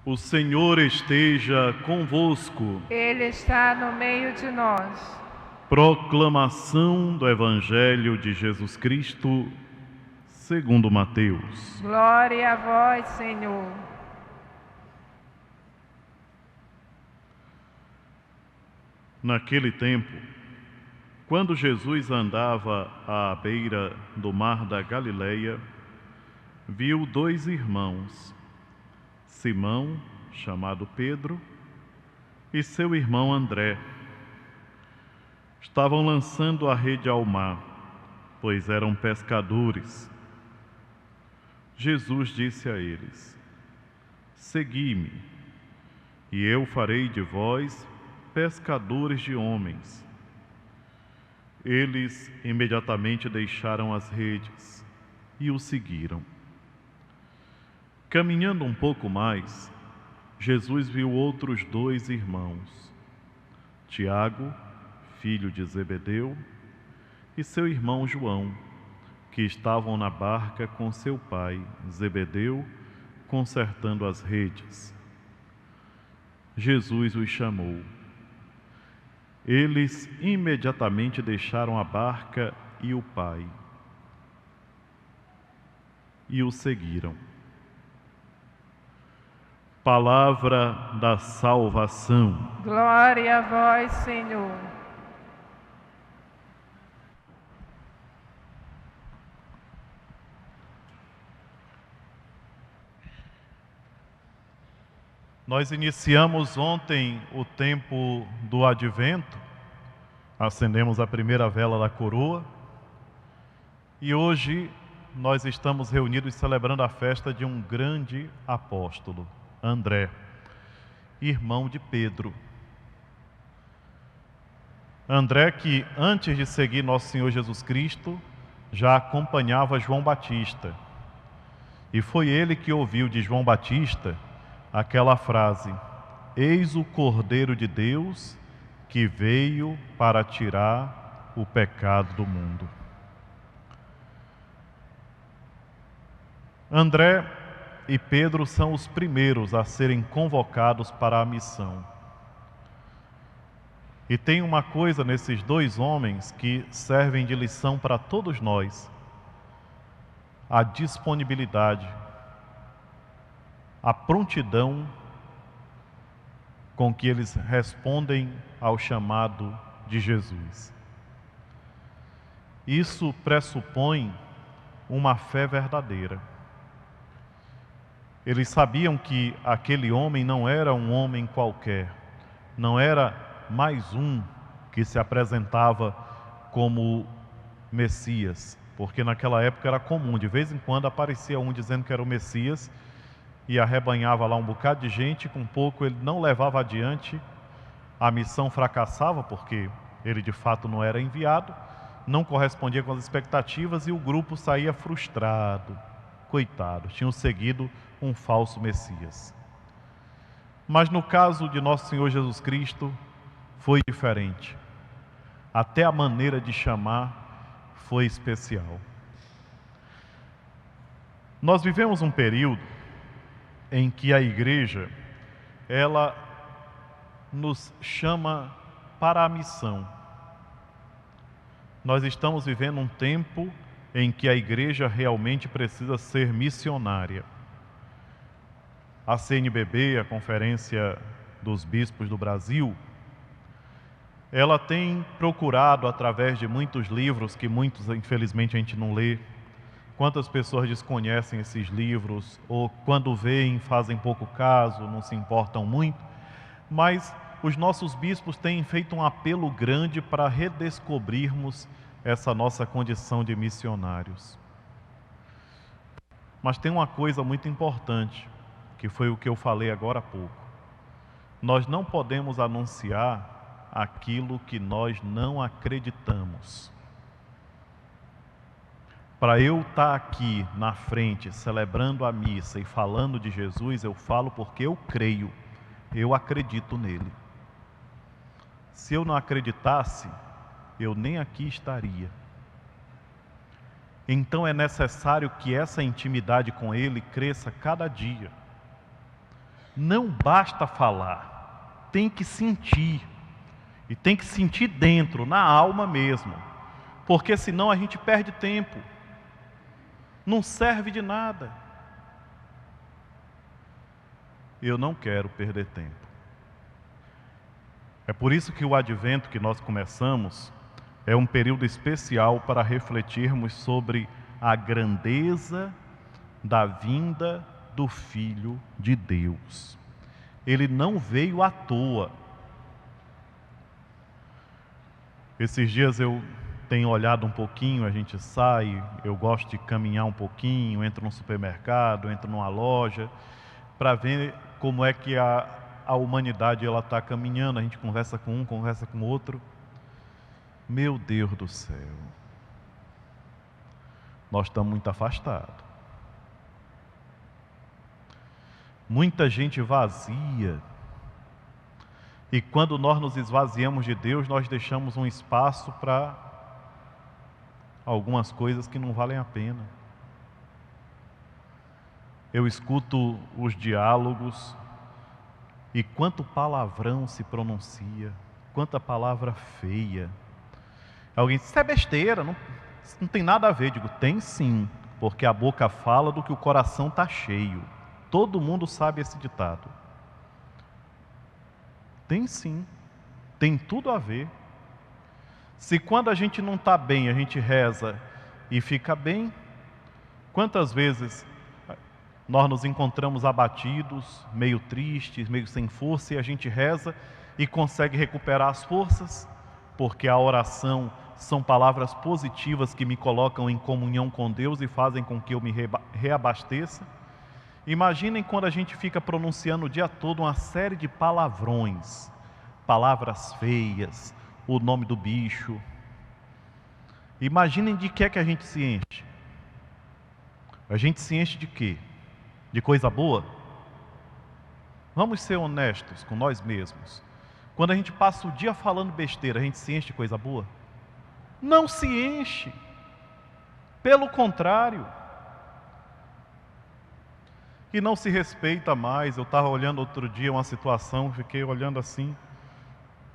O Senhor esteja convosco. Ele está no meio de nós. Proclamação do Evangelho de Jesus Cristo, segundo Mateus. Glória a vós, Senhor. Naquele tempo, quando Jesus andava à beira do mar da Galileia, viu dois irmãos, Simão, chamado Pedro, e seu irmão André. Estavam lançando a rede ao mar, pois eram pescadores. Jesus disse a eles: Segui-me, e eu farei de vós pescadores de homens. Eles imediatamente deixaram as redes e o seguiram. Caminhando um pouco mais, Jesus viu outros dois irmãos, Tiago, filho de Zebedeu, e seu irmão João, que estavam na barca com seu pai, Zebedeu, consertando as redes. Jesus os chamou. Eles imediatamente deixaram a barca e o pai, e o seguiram. Palavra da salvação. Glória a vós, Senhor. Nós iniciamos ontem o tempo do Advento, acendemos a primeira vela da coroa e hoje nós estamos reunidos celebrando a festa de um grande apóstolo, André, irmão de Pedro. André, que antes de seguir nosso Senhor Jesus Cristo, já acompanhava João Batista. E foi ele que ouviu de João Batista aquela frase: Eis o Cordeiro de Deus que veio para tirar o pecado do mundo. André e Pedro são os primeiros a serem convocados para a missão. E tem uma coisa nesses dois homens que servem de lição para todos nós: a disponibilidade, a prontidão com que eles respondem ao chamado de Jesus. Isso pressupõe uma fé verdadeira. Eles sabiam que aquele homem não era um homem qualquer, não era mais um que se apresentava como Messias, porque naquela época era comum, de vez em quando aparecia um dizendo que era o Messias e arrebanhava lá um bocado de gente, com pouco ele não levava adiante, a missão fracassava porque ele de fato não era enviado, não correspondia com as expectativas e o grupo saía frustrado. Coitados, tinham seguido um falso Messias. Mas no caso de nosso Senhor Jesus Cristo, foi diferente. Até a maneira de chamar foi especial. Nós vivemos um período em que a igreja, ela nos chama para a missão. Nós estamos vivendo um tempo em que a igreja realmente precisa ser missionária. A CNBB, a Conferência dos Bispos do Brasil, ela tem procurado, através de muitos livros, que muitos, infelizmente, a gente não lê. Quantas pessoas desconhecem esses livros, ou quando veem, fazem pouco caso, não se importam muito. Mas os nossos bispos têm feito um apelo grande para redescobrirmos essa nossa condição de missionários. Mas tem uma coisa muito importante, que foi o que eu falei agora há pouco. Nós não podemos anunciar aquilo que nós não acreditamos. Para eu estar aqui na frente, celebrando a missa e falando de Jesus, eu falo porque eu creio, eu acredito nele. Se eu não acreditasse, eu nem aqui estaria. Então é necessário que essa intimidade com ele cresça cada dia. Não basta falar, tem que sentir. E tem que sentir dentro, na alma mesmo. Porque senão a gente perde tempo. Não serve de nada. Eu não quero perder tempo. É por isso que o advento que nós começamos é um período especial para refletirmos sobre a grandeza da vinda do Filho de Deus. Ele não veio à toa. Esses dias eu tenho olhado um pouquinho, a gente sai, eu gosto de caminhar um pouquinho, entro num supermercado, entro numa loja, para ver como é que a humanidade está caminhando. A gente conversa com um, conversa com outro. Meu Deus do céu, nós estamos muito afastados. Muita gente vazia. E quando nós nos esvaziamos de Deus, nós deixamos um espaço para algumas coisas que não valem a pena. Eu escuto os diálogos e quanto palavrão se pronuncia, quanta palavra feia. Alguém diz, isso é besteira, não tem nada a ver. Eu digo, tem sim, porque a boca fala do que o coração está cheio. Todo mundo sabe esse ditado. Tem sim, tem tudo a ver. Se quando a gente não está bem, a gente reza e fica bem, quantas vezes nós nos encontramos abatidos, meio tristes, meio sem força, e a gente reza e consegue recuperar as forças, porque a oração são palavras positivas que me colocam em comunhão com Deus e fazem com que eu me reabasteça. Imaginem quando a gente fica pronunciando o dia todo uma série de palavrões, palavras feias, o nome do bicho. Imaginem de que é que a gente se enche. A gente se enche de quê? De coisa boa? Vamos ser honestos com nós mesmos. Quando a gente passa o dia falando besteira, a gente se enche de coisa boa? Não se enche. Pelo contrário. E não se respeita mais. Eu estava olhando outro dia uma situação, fiquei olhando assim,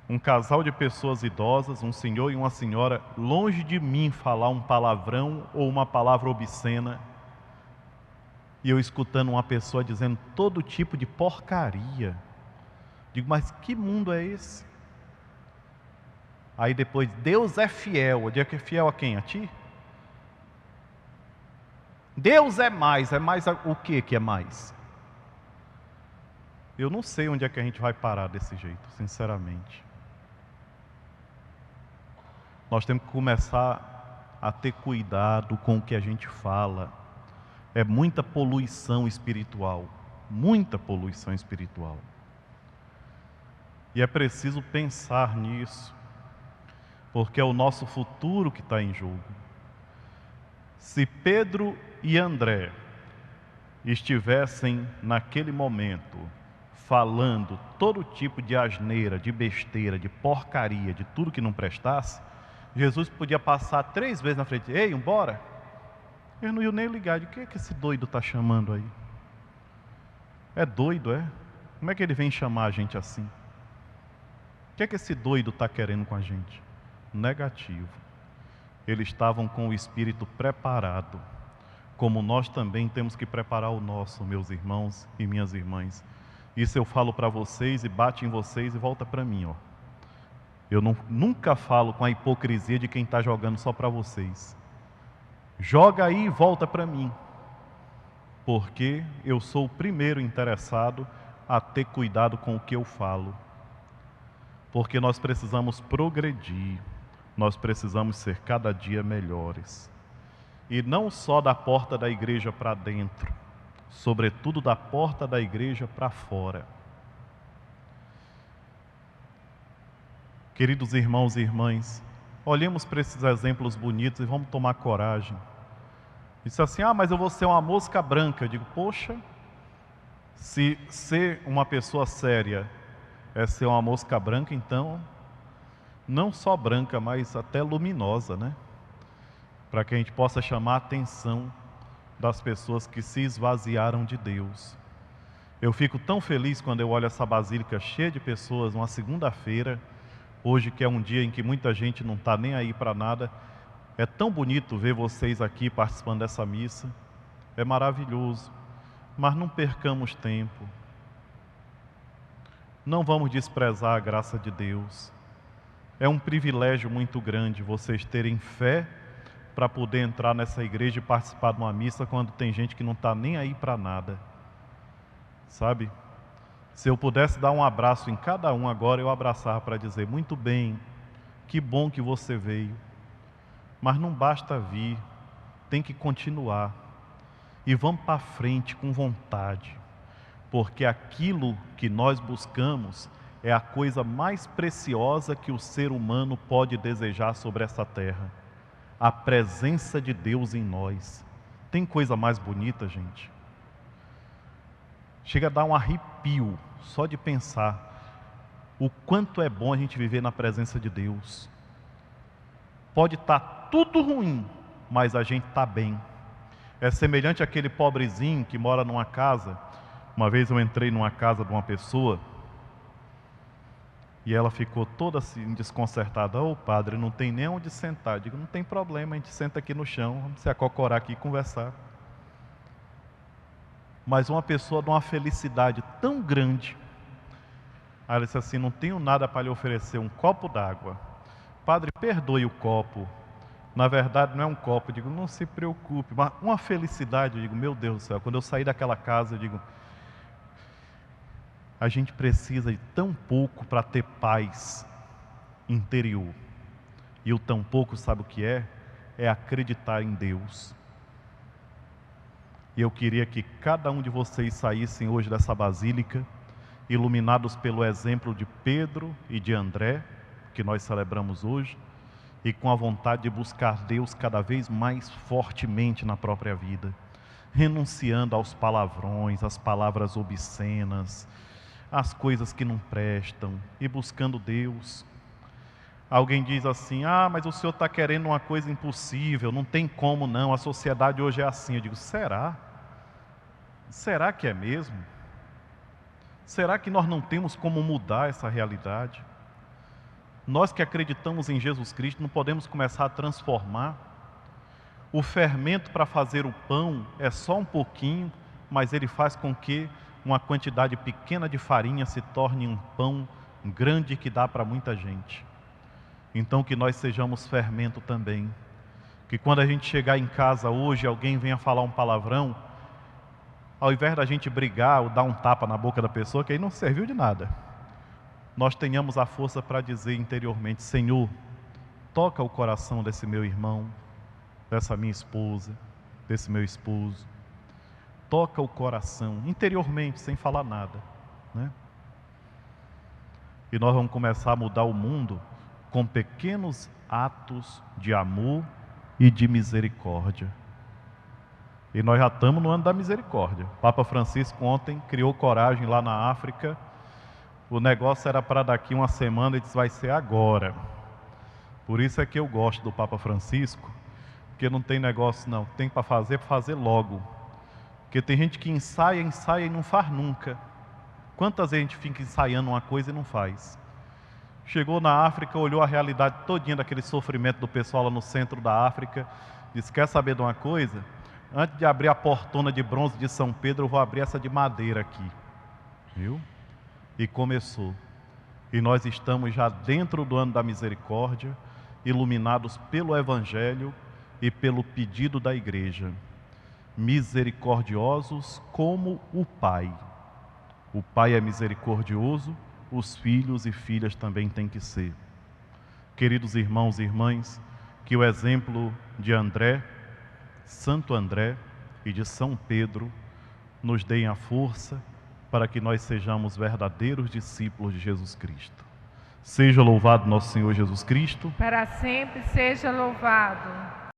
um casal de pessoas idosas, um senhor e uma senhora, longe de mim falar um palavrão ou uma palavra obscena, e eu escutando uma pessoa dizendo todo tipo de porcaria. Digo, mas que mundo é esse? Aí depois, Deus é fiel. Eu digo que é fiel a quem? A ti? Deus é mais o que é mais? Eu não sei onde é que a gente vai parar desse jeito, sinceramente. Nós temos que começar a ter cuidado com o que a gente fala. É muita poluição espiritual, muita poluição espiritual. E é preciso pensar nisso, porque é o nosso futuro que está em jogo. Se Pedro e André estivessem naquele momento falando todo tipo de asneira, de besteira, de porcaria, de tudo que não prestasse, Jesus podia passar 3 vezes na frente. Ei, embora. Eu não ia nem ligar. De que é que esse doido está chamando aí? É doido, é? Como é que ele vem chamar a gente assim? O que é que esse doido está querendo com a gente? Negativo. Eles estavam com o espírito preparado, como nós também temos que preparar o nosso, meus irmãos e minhas irmãs. Isso eu falo para vocês e bate em vocês e volta para mim, ó. Eu nunca falo com a hipocrisia de quem está jogando só para vocês. Joga aí e volta para mim, porque eu sou o primeiro interessado a ter cuidado com o que eu falo, porque nós precisamos progredir, nós precisamos ser cada dia melhores, e não só da porta da igreja para dentro, sobretudo da porta da igreja para fora. Queridos irmãos e irmãs, olhemos para esses exemplos bonitos e vamos tomar coragem. Disse assim, mas eu vou ser uma mosca branca. Eu digo, poxa, se ser uma pessoa séria é ser uma mosca branca, então, não só branca, mas até luminosa, né? Para que a gente possa chamar a atenção das pessoas que se esvaziaram de Deus. Eu fico tão feliz quando eu olho essa basílica cheia de pessoas, uma segunda-feira, hoje que é um dia em que muita gente não está nem aí para nada. É tão bonito ver vocês aqui participando dessa missa, é maravilhoso, mas não percamos tempo. Não vamos desprezar a graça de Deus. É um privilégio muito grande vocês terem fé para poder entrar nessa igreja e participar de uma missa quando tem gente que não está nem aí para nada. Sabe? Se eu pudesse dar um abraço em cada um agora, eu abraçava para dizer: muito bem, que bom que você veio. Mas não basta vir, tem que continuar. E vamos para frente com vontade. Porque aquilo que nós buscamos é a coisa mais preciosa que o ser humano pode desejar sobre essa terra. A presença de Deus em nós. Tem coisa mais bonita, gente? Chega a dar um arrepio só de pensar o quanto é bom a gente viver na presença de Deus. Pode estar tudo ruim, mas a gente está bem. É semelhante àquele pobrezinho que mora numa casa. Uma vez eu entrei numa casa de uma pessoa e ela ficou toda assim desconcertada. Ô padre, não tem nem onde sentar. Eu digo, não tem problema, a gente senta aqui no chão, vamos se acocorar aqui e conversar. Mas uma pessoa de uma felicidade tão grande. Aí ela disse assim, não tenho nada para lhe oferecer, um copo d'água. Padre, perdoe o copo. Na verdade não é um copo. Eu digo, não se preocupe. Mas uma felicidade, eu digo, meu Deus do céu. Quando eu saí daquela casa, eu digo, a gente precisa de tão pouco para ter paz interior. E o tão pouco, sabe o que é? É acreditar em Deus. E eu queria que cada um de vocês saíssem hoje dessa basílica, iluminados pelo exemplo de Pedro e de André, que nós celebramos hoje, e com a vontade de buscar Deus cada vez mais fortemente na própria vida, renunciando aos palavrões, às palavras obscenas, às coisas que não prestam, e buscando Deus. Alguém diz assim, mas o senhor está querendo uma coisa impossível, não tem como não, a sociedade hoje é assim. Eu digo, será? Será que é mesmo? Será que nós não temos como mudar essa realidade? Nós que acreditamos em Jesus Cristo, não podemos começar a transformar? O fermento para fazer o pão é só um pouquinho, mas ele faz com que uma quantidade pequena de farinha se torne um pão grande que dá para muita gente. Então que nós sejamos fermento também. Que quando a gente chegar em casa hoje, alguém venha falar um palavrão, ao invés da gente brigar ou dar um tapa na boca da pessoa, que aí não serviu de nada, nós tenhamos a força para dizer interiormente, Senhor, toca o coração desse meu irmão, dessa minha esposa, desse meu esposo. Toca o coração, interiormente, sem falar nada, né? E nós vamos começar a mudar o mundo com pequenos atos de amor e de misericórdia. E nós já estamos no ano da misericórdia. Papa Francisco ontem criou coragem lá na África. O negócio era para daqui uma semana, ele disse, vai ser agora. Por isso é que eu gosto do Papa Francisco, porque não tem negócio não, tem para fazer logo. Porque tem gente que ensaia e não faz nunca. Quantas vezes a gente fica ensaiando uma coisa e não faz? Chegou na África, olhou a realidade todinha daquele sofrimento do pessoal lá no centro da África, disse, quer saber de uma coisa? Antes de abrir a portona de bronze de São Pedro, eu vou abrir essa de madeira aqui. Viu? E começou. E nós estamos já dentro do ano da misericórdia, iluminados pelo Evangelho e pelo pedido da igreja. Misericordiosos como o Pai. O Pai é misericordioso, os filhos e filhas também têm que ser. Queridos irmãos e irmãs, que o exemplo de André, Santo André e de São Pedro nos deem a força para que nós sejamos verdadeiros discípulos de Jesus Cristo. Seja louvado nosso Senhor Jesus Cristo. Para sempre seja louvado.